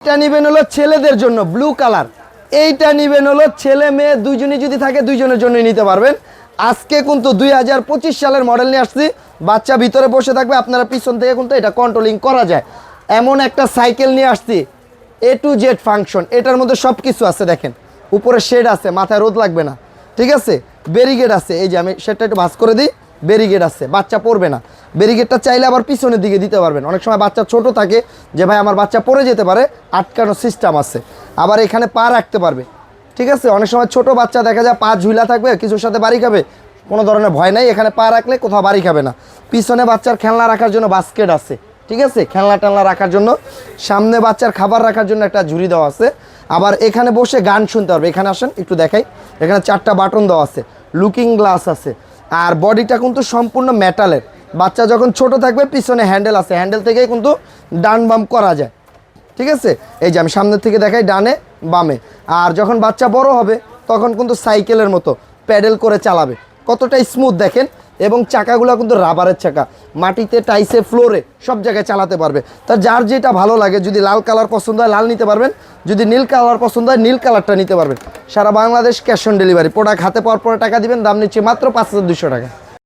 এটা নিবেন হলো ছেলেদের জন্য ব্লু কালার। এইটা নিবেন হলো ছেলে মেয়ে দুইজনই যদি থাকে দুইজনের জন্যই নিতে পারবেন। আজকে কিন্তু 2025 সালের মডেল নিয়ে আসছি। বাচ্চা ভিতরে বসে থাকবে, আপনারা পিছন থেকে কিন্তু এটা কন্ট্রোলিং করা যায়। এমন একটা সাইকেল নিয়ে আসছি, A to Z ফাংশন। এটার মধ্যে সব কিছু আছে, দেখেন উপরে শেড আছে, মাথায় রোদ লাগবে না, ঠিক আছে। ব্যারিকেড আছে, এই যে আমি সেটা একটু ভাঁজ করে দিই, ব্যারিকেড আছে, বাচ্চা পড়বে না। ব্যারিকেডটা চাইলে আবার পিছনের দিকে দিতে পারবেন। অনেক সময় বাচ্চা ছোট থাকে, যে ভাই আমার বাচ্চা পড়ে যেতে পারে, আটকানোর সিস্টেম আছে। আবার এখানে পা রাখতে পারবে, ঠিক আছে। অনেক সময় ছোট বাচ্চা দেখা যায় পা ঝুলা থাকবে, কিছুর সাথে বাড়ি খাবে, কোনো ধরনের ভয় নাই। এখানে পা রাখলে কোথাও বাড়ি খাবে না। পিছনে বাচ্চার খেলনা রাখার জন্য বাস্কেট আছে, ঠিক আছে, খেলনা টেলনা রাখার জন্য। সামনে বাচ্চার খাবার রাখার জন্য একটা ঝুড়ি দেওয়া আছে। আবার এখানে বসে গান শুনতে পারবে। এখানে আসেন একটু দেখাই, এখানে 4টা বাটন দেওয়া আছে, লুকিং গ্লাস আছে। আর বডিটা কিন্তু সম্পূর্ণ মেটালের। বাচ্চা যখন ছোট থাকবে পিছনে হ্যান্ডেল আছে, হ্যান্ডেল থেকেই কিন্তু ডান বাম করা যায়, ঠিক আছে। এই যে আমি সামনের থেকে দেখাই, ডানে বামে। আর যখন বাচ্চা বড় হবে তখন কিন্তু সাইকেলের মতো প্যাডেল করে চালাবে। কতটা স্মুথ দেখেন। এবং চাকাগুলো কিন্তু রাবারের চাকা, মাটিতে টাইসে ফ্লোরে সব জায়গায় চালাতে পারবে। তার যার যেটা ভালো লাগে, যদি লাল কালার পছন্দ হয় লাল নিতে পারবেন, যদি নীল কালার পছন্দ হয় নীল কালারটা নিতে পারবেন। সারা Bangladesh cash on delivery. Product হাতে পাওয়ার পরে টাকা দিবেন, দাম নিচ্ছে মাত্র 5200 টাকা।